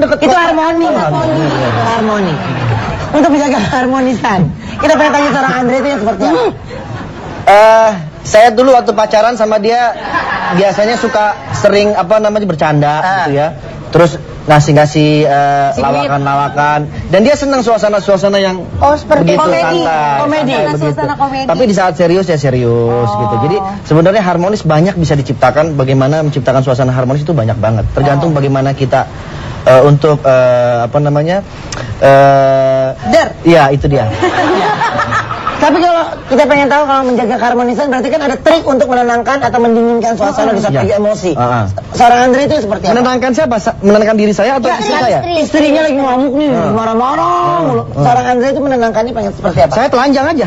Itu harmoni. Harmoni. Untuk menjaga keharmonisan. Kita pengen tanya seorang Andre itu yang seperti apa? Saya dulu waktu pacaran sama dia biasanya suka sering bercanda gitu ya. Terus ngasih lawakan-lawakan dan dia senang suasana-suasana yang seperti begitu komedi. Suasana komedi. Tapi di saat serius ya serius gitu. Jadi sebenarnya harmonis banyak bisa diciptakan. Bagaimana menciptakan suasana harmonis itu banyak banget. Tergantung bagaimana kita untuk ya itu dia. Tapi kalau kita pengen tahu kalau menjaga keharmonisan berarti kan ada trik untuk menenangkan atau mendinginkan suasana di saat lagi emosi. Seorang Andre itu seperti apa? Menenangkan siapa? Menenangkan diri saya atau istri saya? Istrinya lagi ngamuk nih, marah-marah. Seorang Andre itu menenangkannya pengen seperti apa? Saya telanjang aja.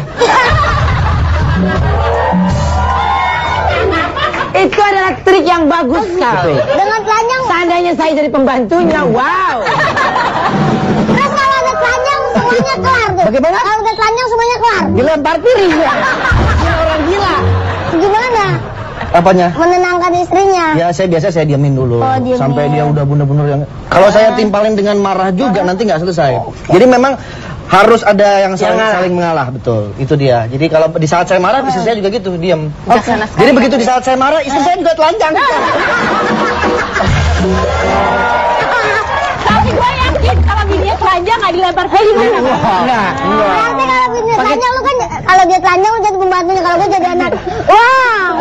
Itu adalah trik yang bagus sekali. Dengan telanjang. Seandainya saya jadi pembantunya, wow. Terus kalau ada telanjang semuanya kelar tuh. Bagaimana? Kalau udah telanjang semuanya kelar. Dilempar piring ya. Orang gila. Gimana? Apanya? Menenangkan istrinya. Ya saya diamin dulu sampai dia udah bener-bener yang. Kalau saya timpalin dengan marah juga nanti nggak selesai. Jadi memang harus ada yang saling mengalah, betul. Itu dia. Jadi kalau di saat saya marah, istri saya juga gitu, diam. Jadi begitu di saat saya marah, istri saya juga telanjang. Tapi gue yakin kalau bininya telanjang nggak dilempar piring. Enggak. Berarti kalau bininya telanjang lu kan, kalau dia telanjang lu jadi pembantunya, kalau gue jadi anak. Wow.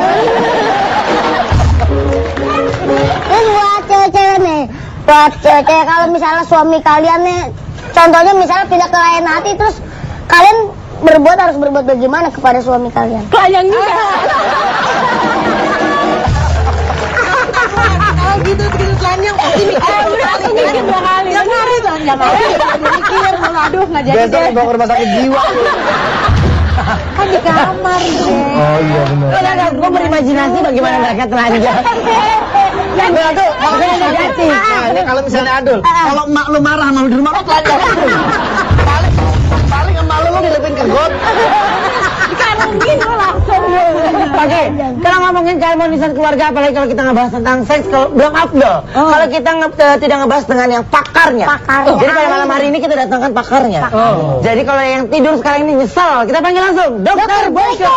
Terus buat cewek-cewek nih, buat cewek-cewek kalau misalnya suami kalian nih, contohnya misalnya pindah ke lain hati, terus kalian harus berbuat bagaimana kepada suami kalian? Telanjang juga. Kalau gitu telanjang pasti mikir dua kali. Jangan mikir, aduh nggak jadi. Besok dibawa ke rumah sakit jiwa. Kan di kamar deh. Oh iya benar. Gue berimajinasi bagaimana mereka telanjang. Nah tuh, maksudnya negatif. Nah ini kalau misalnya Adul, kalau emak lu marah sama lu di rumah lu telanjang. Paling emak lu dilepin ke got. Kan mungkin lo langsung. Oke, kalau ngomongin keharmonisan keluarga, apalagi kalau kita ngebahas tentang seks, kalau belum afdol. Kalau kita tidak ngebahas dengan yang pakarnya. Jadi pada malam hari ini kita datangkan pakarnya. Jadi kalau yang tidur sekarang ini nyesel, kita panggil langsung Dokter Boyko.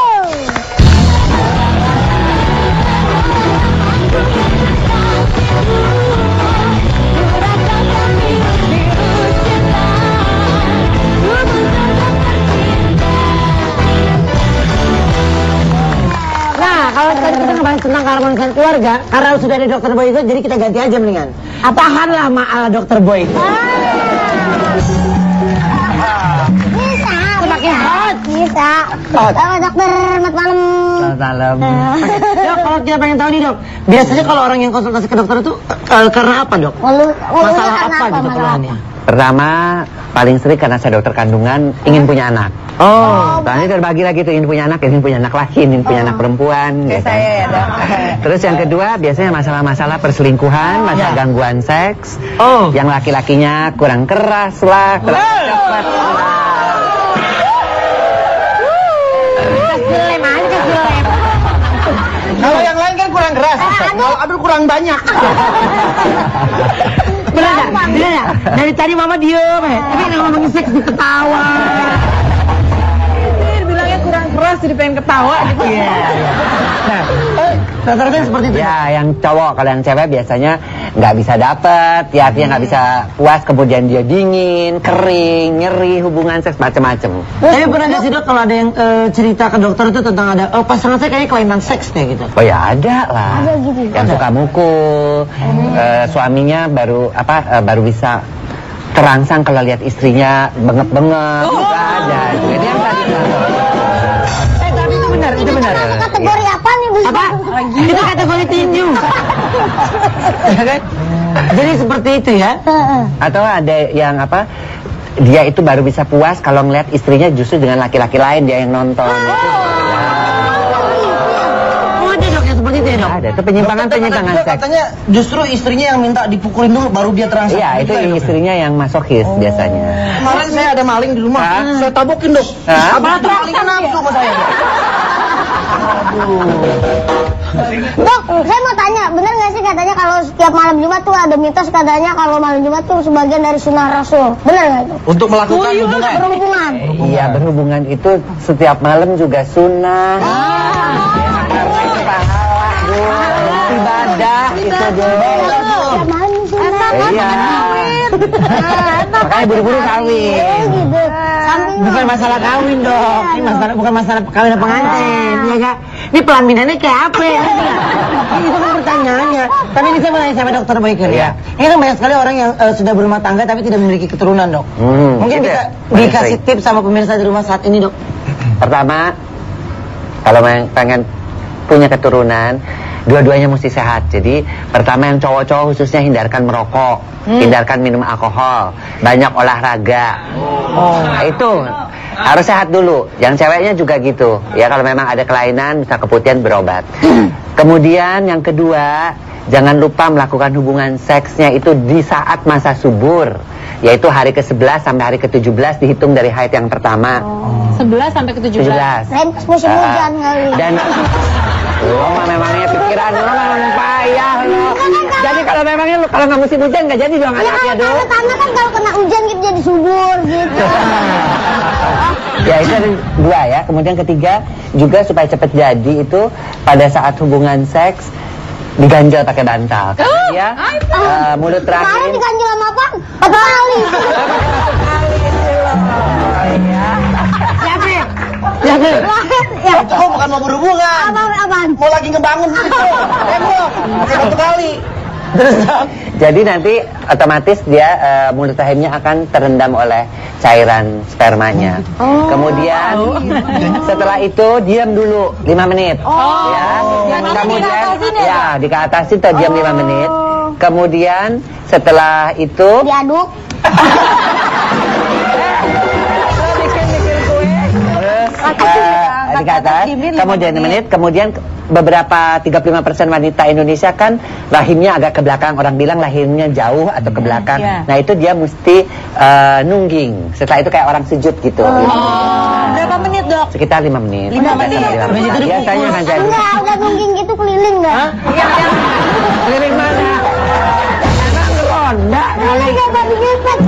Kalau tadi kita ngebahas tentang keharmonisan keluarga, karena sudah ada Dokter Boyko, jadi kita ganti aja mendingan. Tahanlah ala Dokter Boyko. Bisa. Semakin hot. Bisa. Kalau dokter mat malam. Malam. Dok, kalau kita pengen tahu nih dok, biasanya kalau orang yang konsultasi ke dokter itu karena apa dok? Masalah apa gitu keluhannya? Pertama, paling sering karena saya dokter kandungan ingin punya anak. Soalnya terbagi lagi tuh ingin punya anak laki, ingin punya anak perempuan. Kayak saya ya dok. Terus yang kedua biasanya masalah-masalah perselingkuhan, masalah gangguan seks. Yang laki-lakinya kurang keras lah, kurang cepat. Kalau yang lain kan kurang keras, kalau Adul kurang banyak. Bener gak? Dari tadi mama diem tapi ngomongin seks diketawa. Bilangnya kurang keras jadi pengen ketawa gitu ya. Nah, rata-rata seperti itu. Ya, yang cowok, kalau yang cewek biasanya nggak bisa dapet, ya artinya nggak bisa puas, kemudian dia dingin, kering, nyeri, hubungan seks macem-macem. Tapi pernah nggak sih dok kalau ada yang cerita ke dokter itu tentang ada pasangan saya kayaknya kelainan seks kayak gitu? Oh ya ada lah. Ada gitu. Yang suka mukul, suaminya baru bisa terangsang kalau lihat istrinya bengep-bengep. Juga ada. Jadi yang tadi. Tapi itu benar, itu benar. Kategori apa nih Bu? Apa? Itu kategori tinju. Ya kan? Jadi seperti itu ya. Atau ada yang dia itu baru bisa puas kalau ngeliat istrinya justru dengan laki-laki lain, dia yang nonton. Oh ada dok yang seperti itu ya dok? Ada, itu penyimpangan seks. Katanya justru istrinya yang minta dipukulin dulu baru dia terangsang. Iya, itu istrinya yang masokis biasanya. Kemarin saya ada maling di rumah, saya tabokin dok. Hah? Maling nafsu sama saya. Dok, saya mau tanya, bener nggak sih katanya kalau setiap malam Jumat tuh ada mitos katanya kalau malam Jumat tuh sebagian dari sunnah Rasul, bener nggak itu? Untuk melakukan hubungan. Berhubungan. Iya, berhubungan itu setiap malam juga sunnah. Karena itu pahala, Bu. Ibadah itu, Bu. Setiap malam sunnah. Iya. Makanya buru-buru kawin. Oh gitu. Bukan masalah kawin dong, ini masalah bukan masalah kawin dan pengantin, ya kak? Ini pelaminannya kayak apa ya? Itu kan pertanyaannya. Tapi ini saya mau tanya sama dokter Boyker ya. Ini kan banyak sekali orang yang sudah berumah tangga tapi tidak memiliki keturunan dok. Mungkin gitu bisa ya? dikasih tips sama pemirsa di rumah saat ini dok. Pertama, kalau pengen punya keturunan, dua-duanya mesti sehat. Jadi pertama yang cowok-cowok khususnya hindarkan merokok, hindarkan minum alkohol, banyak olahraga. Nah, itu harus sehat dulu. Yang ceweknya juga gitu. Ya kalau memang ada kelainan, bisa keputihan berobat. Kemudian yang kedua, jangan lupa melakukan hubungan seksnya itu di saat masa subur, yaitu hari ke-11 sampai hari ke-17 dihitung dari haid yang pertama. 11 sampai ke 17. 17. Lain pas musim hujan kali. Dan lo memangnya pikiran lo memang payah lo. Jadi kalau memangnya lo kalau nggak musim hujan nggak jadi dong Ya anaknya kalau dong. tanah kan kalau kena hujan gitu jadi subur gitu. Ya itu ada dua ya. Kemudian ketiga juga supaya cepat jadi itu pada saat hubungan seks diganjel pakai bantal. Karena dia mulut Kemarin rahim. diganjel sama apa? 4 kali. Siapa? Ya. Aku bukan mau berhubungan. Apaan? Mau lagi ngebangun gitu. Tembok. Satu kali. Jadi nanti otomatis dia mulut rahimnya akan terendam oleh cairan spermanya. Kemudian setelah itu diam dulu 5 menit. Ya. Kemudian ya dikatasin tuh diam 5 menit. Kemudian setelah itu Diaduk. di atas, kemudian 5 menit, kemudian beberapa 35% wanita Indonesia kan rahimnya agak ke belakang, orang bilang rahimnya jauh atau ke belakang. Nah itu dia mesti nungging. Setelah itu kayak orang sujud gitu. Berapa menit dok? Sekitar 5 menit. 5 menit. Biasanya akan jadi. Enggak, udah nungging gitu keliling enggak? Keliling mana? Emang ronda kali. Enggak babi ngepet.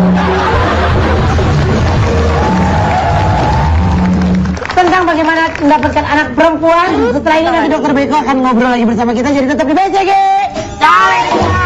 Tentang bagaimana mendapatkan anak perempuan. Setelah ini nanti dokter Beko akan ngobrol lagi bersama kita. Jadi tetap di BCG. Ciao.